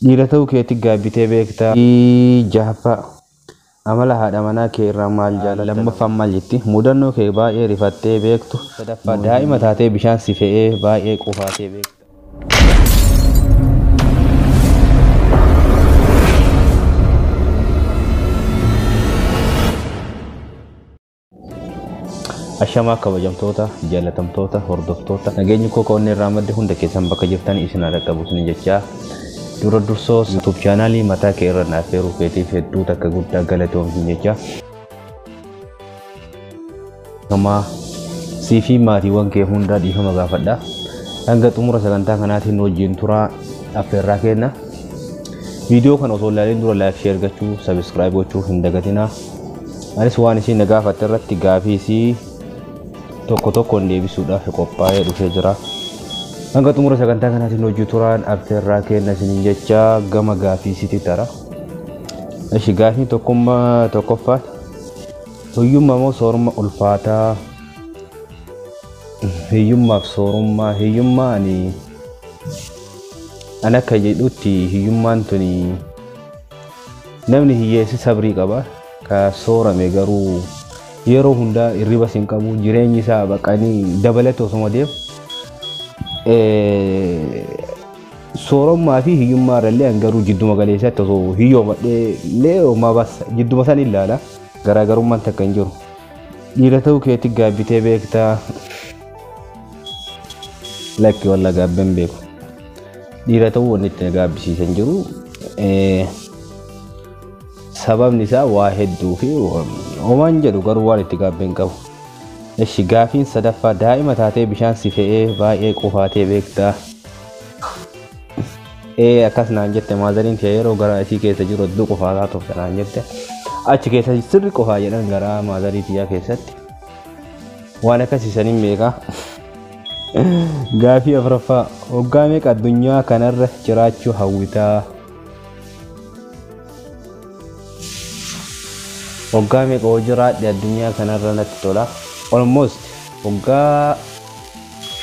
dhiirota keetti gaabbitee beektaa jahaffaa amala haadha manaa kee irraa maal jaalata lammaffaan maal jetti mudannoo kee baay'ee rifattee beektu sadaffaa daa'ima taatee bishaan si fe'ee baay'ee qufaatee beektu Ashama kabajamtoota jaalatamtoota hordoftoota nageenyi koo koonnee irraa madde hunda keessan bakka jirtan isin dhaqqabuus ni jechaa dura dursoo YouTube channelii mataa kee irra naaf feeruu keetiif hedduu takka guddaa galatoomsi jechaa kama siifi maatiiwwan kee hunda dhiifama gaafadha hanga xumura sagantaa kanaatiin wajjin turaa affeerraa kenna viidiyoo kana osoo ilaaleen dura like share gochuu subscribe gochuu hin dagatinaa anis waan isin gaafatte irratti gaafii tokko deebisuudhaaf qophaa'ee dhufee jira. Hanga xumura sagantaa kanaatiin hojii turaan affeerraa kenna isiniin jecha gama gaafii sitti tara. Eshi gaafii tokkoffaa hiyyummaa moo soorummaa ulfaataa hiyyummaaf soorummaa hiyyummaa ani akka jedhutti hiyyummaan tuni namni hiyyeessi sabrii qaba ka soorame garuu yeroo hunda irriba sin qabu jireenyi isaa baqanii dabalate osoo deem soorummaa fi hiyyummaa irrallee angaruu jidduma galeessatti osoo hiyyoomadhee lee'oo mabasa jidduma san ilaala garaagarummaan takka hin jiru dhiira ta'uu keetti gaabbitee beektaa lakki walla gaabben beeku dhiira ta'uu wanni itti gaabbisiisan jiru sababni isaa waa hedduu fi homaan jedhu garuu waan itti gaabben qabu. Eshi gaafiin sadaffaa daa'ima taatee bishaan si fe'ee baay'ee qufaatee beektaa. Akkas naan jette maazariin kee yeroo gara isii keessa jiru hedduu qufaataa turte naan jette. Achi keessa sirri qofaa jedhan gara maazarii tiyyaa keessatti. Waan akkasiisaniin beekaa. Gaafii afuraffaa waggaa meeqa addunyaa kanarra jiraachuu hawwitaa. Waggaa meeqa jiraadhe addunyaa kanarra natti tola almost waggaa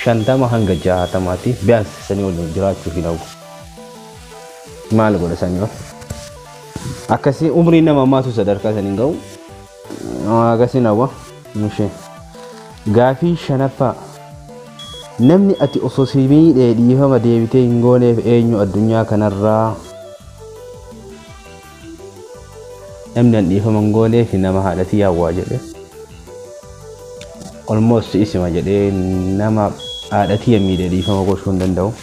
50 hanga 60 biyaas sanii waliin jiraachuu hin hawwu maal godha sanii akkasii umrii nama ammaatu sadarkaa saniin ga'u akkasiin hawwa nushee gaafii shanaffaa namni ati osoo si miidhee dhiifama deebitee hin gooneef eenyu addunyaa kanarraa namni dhiifama hin gooneef nama haadhatii yaawwaa jedhe almost isima jedhee nama haadhatii miidhee dhiifama gochuu hin danda'u.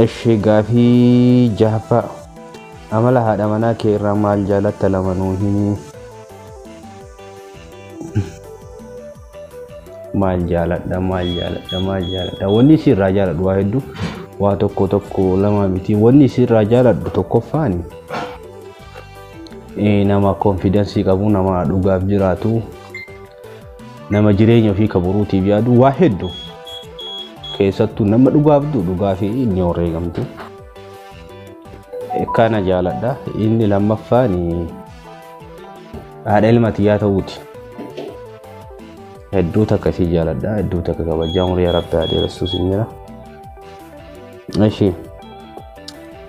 Eshi gaafii jahaffaa amala haadha manaa kee irraa maal jaalatta lamanuu himi maal jaaladha wanni isii irraa jaaladhu waa hedduu waa tokko lama miti wanni isii irraa jaaladhu tokkoffaani nama confidence qabu nama dhugaaf jiraatu nama jireenya ofii kaburuutiif yaadu waa hedduu keessattuu nama dhugaa fi inni horreegamtu kana jaaladha inni lammaffaan haadha ilma tiyyaa ta'uuti hedduu takka si jaaladha hedduu takka kabajaa umurii rabbi adeerasuus hin jira. Eshi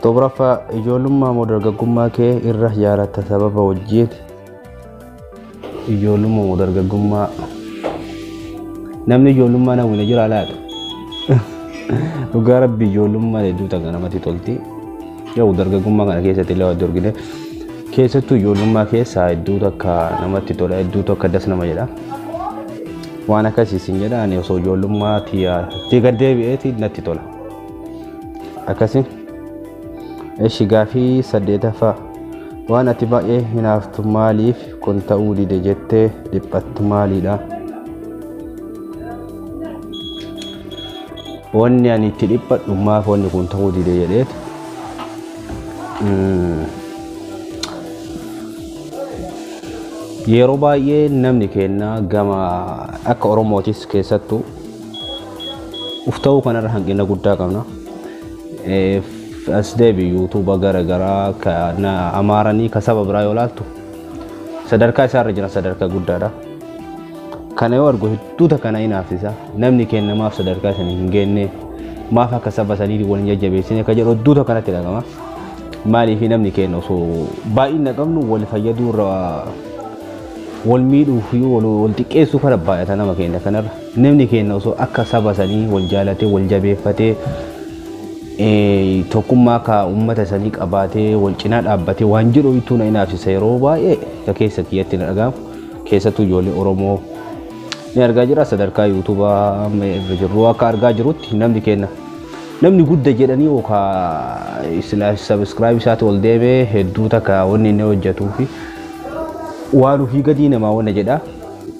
Tobrafa ijoollummaa moo dargaggummaa kee irra jaalatta sababa wajjin ijoollummaa moo dargaggummaa namni ijoollummaa na wina jira laata dhugaa rabbi ijoollummaa hedduu takka namatti tolti yoo dargaggummaa kana keessatti illee wadda argine keessattuu ijoollummaa keessaa hedduu takka namatti tola hedduu takka das nama jedha waan akkasiisin jedha ani osoo ijoollummaa tii gaddeebi'eeti natti tola akkasiin. Eshi gaafii saddeetaffaa waan ati baay'ee hinaaftu maaliif kun ta'uu dide jettee dhiphattu maalidha? Wanni ani itti dhiphadhu maaf wanni kun ta'uu dide jedheet yeroo baay'ee namni kenna gama akka Oromootis keessattuu ufta'uu kanarra hanqina guddaa qabna. Asdeebi YouTube garagaraa kana amaaranii ka sabab biraa yoo laaltu sadarkaa isaarra jira sadarkaa guddaadha. Kana yoo argu hedduu takka na inaafsisa namni kennamaaf sadarkaa sana hin geenne maaf akka saba sanii wal jajjabeessine ka jedhu duuta kanatti dhagama maaliif namni kenna osoo baay'ina qabnu wal fayyaduu irra wal miidhuu fi wal xiqqeessuu kana baay'ata nama kenna kanarra namni kenna osoo akka saba sanii wal jaalatee wal jabeeffatee tokkummaa ka ummata sanii qabaatee wal cinaa dhaabbatee waan jedhu itti na inaafsisa yeroo baay'ee ka keessa kiyyatti dhagamu keessattuu ijoollee Oromoo ni argaa jira sadarkaa yuutuubaa irra jirru akka argaa jirutti namni kenna namni gudda jedhanii yookaan subscribe isaatti ol deebee hedduu takka wanni inni hojjetuu fi waan ofii gadi namaa wanna jedha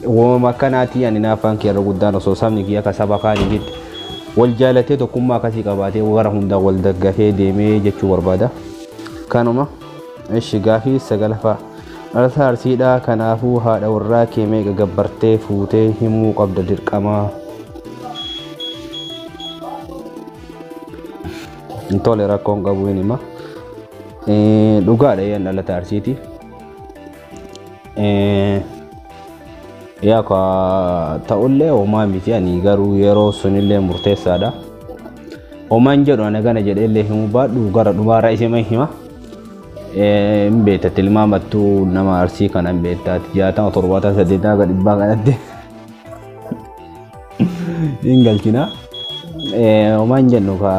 uumama akkanaati ani naafaan kiyarra guddaan osoo sabni kiyya akka saba kaaniitti wal jaalatee tokkummaa akkasii qabaatee gara hundaa wal daggafee deemee jechuu barbaada kanuma ishi gaafii sagalaffaa dhalata arsiidhaa kanaafuu haadha warraa kee meeqa gabbartee fuutee himuu qabda dirqamaa tole rakkoon qabu hinima dhugaadha yan dhalata arsiiti yaa ka ta'ullee homaa miti ani garuu yeroo sunillee murteessaadha homaan jedhu ana gana jedheellee himuu baadhu gara dhumaarraa isima hima beeta tilmaamattu nama arsii kanan beektaati 67 gadi dhibbaa kanatti hin galchina homaan jennu ka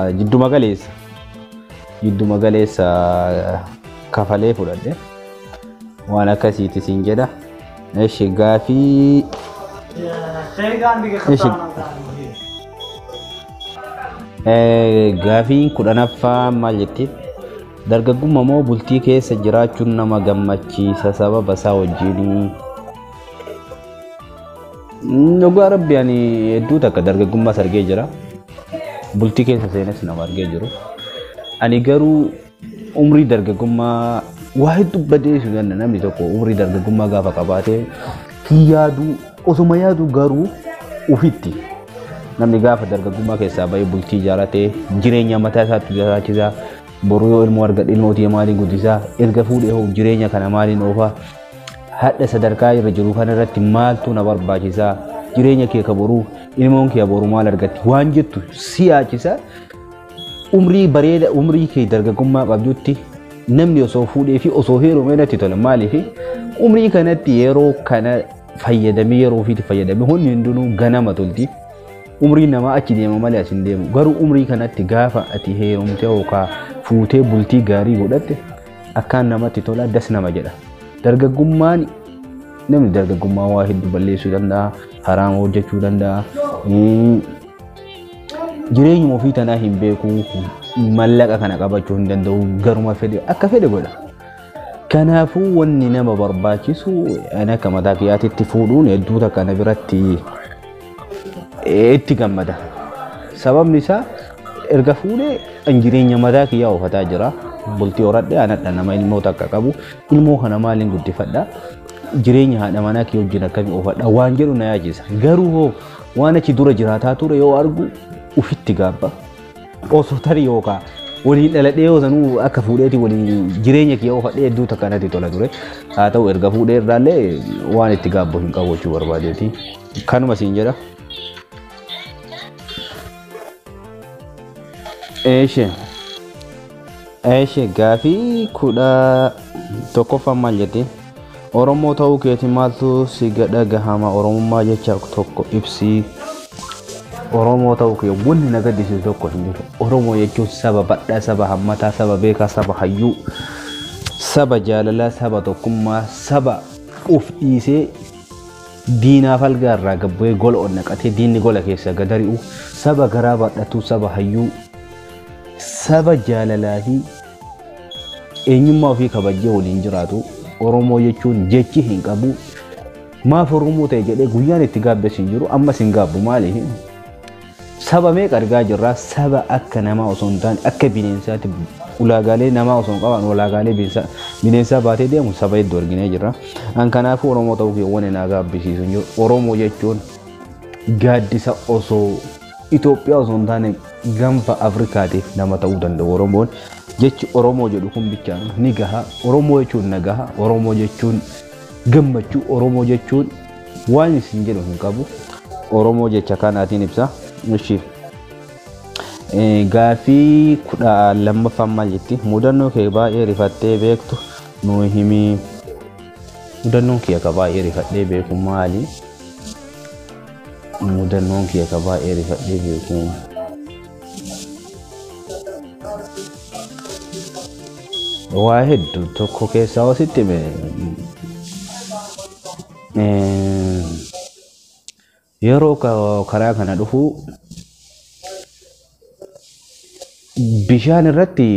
jidduma galeessa kafalee fudhadhe waan akkasiiti siin jedha eshi gaafii gaafiin kudhanaffaa maal jetti dargaggummaa moo bultii keessa jiraachuun nama gammachiisa sababa isaa wajjin dhugaa rabbi ani hedduu takka dargaggummaa sargee jira bultii keessa seenes nama argee jiru ani garuu umrii dargaggummaa waa hedduu badeessu ganna namni tokko umrii dargaggummaa gaafa qabaatee yaadu osuma yaadu garuu ufitti namni gaafa dargaggummaa keessaa bahee bultii ijaaratee jireenya mataa isaatti jiraachisaa boruu yoo ilmoo argadhe ilmootii maaliin guddisaa erga fuudhee hoo jireenya kana maaliin oofaa hadha sadarkaa irra jiru kana irratti maaltu na barbaachisaa jireenya kee ka boruu ilmoon kee boruu maal argatti waan jettu siyaachisa umrii bareeda umrii kee dargaggummaa qabdutti namni osoo fuudhee fi osoo heerumee natti tola maaliif umrii kanatti yeroo kana fayyadamee yeroo ofiitti fayyadamee hundi hundinuu ganama tolti umrii namaa achi deema malee as hin deemu garuu umrii kanatti gaafa ati heerumtee yookaan fuutee bultii gaarii godhatte akkaan namatti tola das nama jedha dargaggummaan namni dargaggummaa waa hedduu balleessuu danda'a haraama hojjechuu danda'a jireenyuma ofii tanaa hin beeku mallaqa kana qabachuu hin danda'u garuma fedhe akka fedhe godha kanaafuu wanni nama barbaachisu ana akka mataa kiyyaatitti fuudhuun hedduu takka na biratti itti gammada sababni isaa erga fuudhee jireenya mataa kiyyaa ofataa jira bultii horadhe anadha nama ilmoo takka qabu ilmoo kana maaliin guddifadha jireenya haadha manaa kiyya wajjin akkamii ofadha waan jedhu na yaachisa garuu hoo waan achi dura jiraataa ture yoo argu ufitti gaabba osoo tarii yookaan waliin dhaladhee yoo sanuu akka fuudheeti waliin jireenya kiyya ofadhee hedduu takka natti tola ture haa ta'u erga fuudhee irraallee waan itti gaabbu hin qabu jechuu barbaadeeti kanuma siin jedha. Eeshe gaafii kudha tokkoffaa maal jetti Oromoo ta'uu keeti maaltu si dhagahama Oromummaa jecha tokko ibsii Oromoo ta'uu kee wanni na gaddisiisu tokko hin jiru Oromoo jechuun saba badhaa saba hammataa saba beekaa saba hayyuu saba jaalalaa saba tokkummaa saba uf dhiisee diinaaf algaa irraa gabbu'ee gola onnaqatee diinni gola keessa gadari'u saba garaa badhatu saba hayyuu saba jaalalaa fi eenyummaa ofii kabajjee waliin jiraatu Oromoo jechuun jechi hin qabu maaf Oromoo ta'e jedhee guyyaan itti gaabbeessu hin jiru ammas hin gaabbu maaliif saba meeqa argaa jirra saba akka namaa osoo hin taane akka bineensaatti ulaagaalee namaa osoo hin qaban ulaagaalee bineensaa baatee deemu saba hedduu arginee jirra an kanaafuu Oromoo ta'uu kee waan na gaabbisiisu hin jiru Oromoo jechuun gaaddisa osoo Itoophiyaa osoo hin taane gaanfa Afrikaatiif nama ta'uu danda'u Oromoon jechi Oromoo jedhu kun bichaan ni gaha Oromoo jechuun nagaha Oromoo jechuun gammachuu Oromoo jechuun waan isin jedhu hin qabu Oromoo jecha kanaatiin ibsa. Ishi Gaaffii kudha lammaffaan maal jetti? Mudannoo kee baay'ee rifattee beektu nuu himi. Mudannoon kee akka baay'ee rifadhee beeku maali? Mudannoon kee akka baay'ee rifadhee beeku. Waa hedduu tokko keessaa hositti yeroo karaa kana dhufu bishaan irratti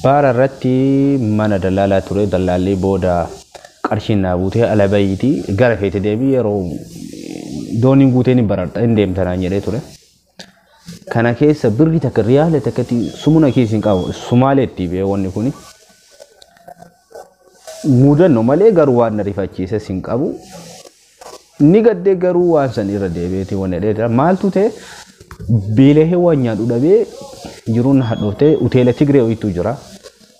baara irratti mana dallaalaa ture. Dallaallee booda qarshiin naa buutee ala bayyiti gara feete deebii yeroo dooniin guuteen hin bararta hin deemtanaan jedhee ture. Kana keessa birri takka riyaala takkatti sumuna keessa hin qabu. Sumaaleetti bee wanni kuni mudannoo malee garuu waan na rifachiises hin qabu. Ni gaddee garuu waan san irra deebi'eeti wanni dheedha. Maaltu ta'e beelee waan nyaadhu dhabee jiruun hadhoofte hoteela Tigree ho'itu jira.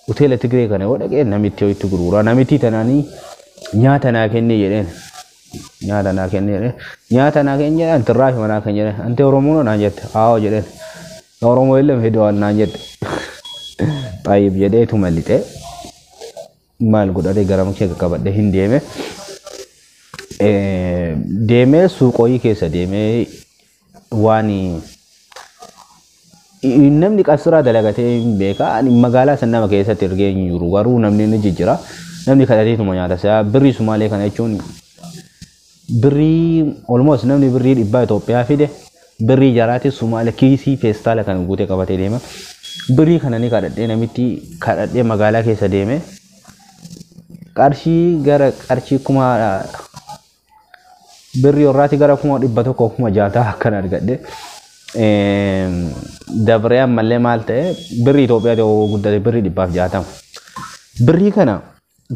Hoteela Tigree kana yoo dhaqee namitti ho'itu gurgura. Namitti tanaanii nyaata naa kennee jedheen. Nyaata naa kennee jedheen. Nyaata naa kennee jedheen tirraafi manaa kan jedheen. Ante Oromoo naan jette. Haawoo jedheen. Oromoo illee hedduu waan naan jette. Xaayib jedheetu mallixee. Maal godhate gara mukkee qaqqabadhe hin deeme. Deemee suuqooyii keessa deemee waan namni qasiraa dalagatee hin beeka. Magaalaa san nama keessatti ergee hin jiru garuu namni ni jijjira. Namni kadhateetuma nyaata isaa birrii Sumaalee kana jechuun birrii almost namni birrii 100 Itoophiyaa fide birrii jaraati Sumaalee kiisii feestaala kan guutee qabatee deema. Birrii kana ni kadhadhee namitti kadhadhee magaalaa keessa deeme. Qarshii gara qarshii kuma birrii warraati gara kuma 100 kuma 60 akkan argadhe. Dabree ammallee maal ta'e birrii Itoophiyaa ta'uu guddate birrii 160. Birrii kana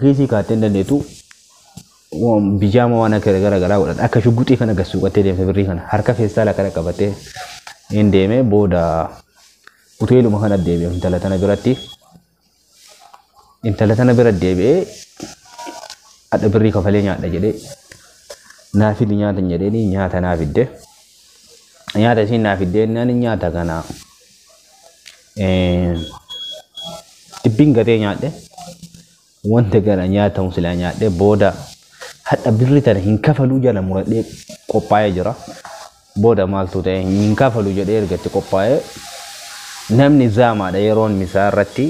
kiisii kaatteen dandeetu bijaama waan akka garaa godhata. Akka shugguxii kana gassuuqattee deemte birrii kana harka feestaala kana qabattee hin deeme. Booda hoteeluma kana deebi'e intala tana biratti. Intala tana bira deebi'ee adda birrii kafalee nyaadha jedhee naafiddi nyaata jedhee nyaata naafidde. Nyaata isin naafidde nani nyaata kana dhibbiin gatee nyaadhe. Wanta gara nyaata musila nyaadhe booda hadha birrii tana hin kafaluu jala muradhee qophaa'ee jira. Booda maaltu ta'e hin kafaluu jedhee ergatti qophaa'ee namni zaamaadha yeroon misaa irratti.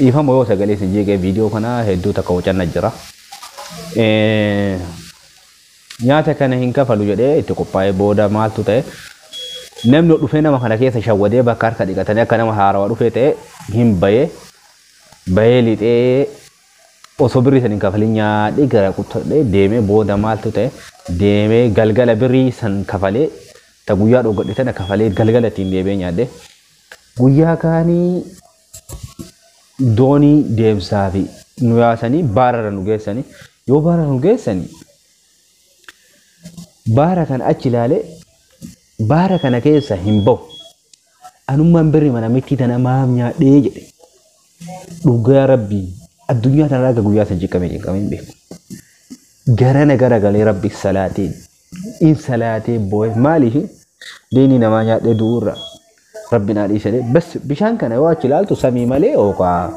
Ifama yoo sagalee isin jeeqee viidiyoo kana hedduu takka wacanna jira. Nyaata kana hin kafalu jedhee itti qophaa'ee booda maaltu ta'e namni dhufee nama kana keessa shawwadee bakka harka dhiqatanii akka nama haarawaa dhufee ta'e hin bahee lixee osoo birrii san hin kafalin nyaadhee gara quttadhee deemee booda maaltu ta'e deemee galgala birrii san kafalee ta guyyaa dhoogadhe tana kafalee galgala ittiin deebee nyaadhee. Guyyaa kaanii doonii deemsaa fi nu yaasanii baarara nu geessanii yoo baara nu geessanii baara kana achi ilaalee baara kana keessa hin bahu. Anummaan birrii mana mitti tana maaf nyaadhee jedhe. Dhugaa Rabbii addunyaa tana raga guyyaa san jiqqamee hin beeku. Garana gara galee Rabbi salaatee in salaatee boo'e maaliif deeni namaa nyaadhee du'urra. Rabbi naa dhiisee bas bishaan kana yoo achi ilaaltu samii malee ooqaa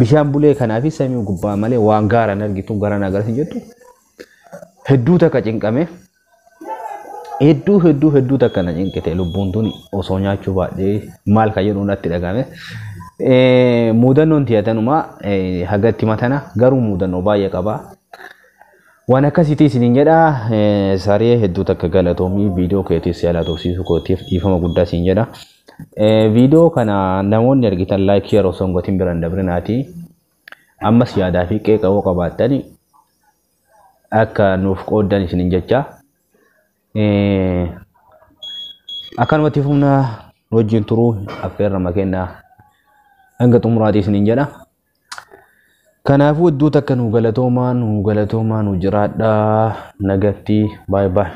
bishaan bulee kanaa fi samii gubbaa malee waan gaara argitu garana agarsiin jettu hedduu takka cinqame hedduu takka na cinqite lubbuun tuni osoo nyaachuu baadhee maal ka jedhu natti dhagame. Muudannoon tiyatanuma hagatti matana garuu muudannoo baay'ee qaba. Waan akkasiitii isiniin jedha saree hedduu takka galatoomii viidiyoo keetiis yaala tursiisuu kootiif dhiifama guddaa isin jedha. Viidiyoo kana namoonni argitan laayikii yeroo osoo hin gotin biraan dabrinaati. Ammas yaadaa fi qeeqa yoo qabaattani akka nuuf qooddan isiniin jecha. Akkanumatti humna wajjin turuu affeerra makennaa hanga xumuraatii isiniin jedha. Kanaafuu hedduu takka nu galatoomaa nu jiraadhaa nagatti baay'ee.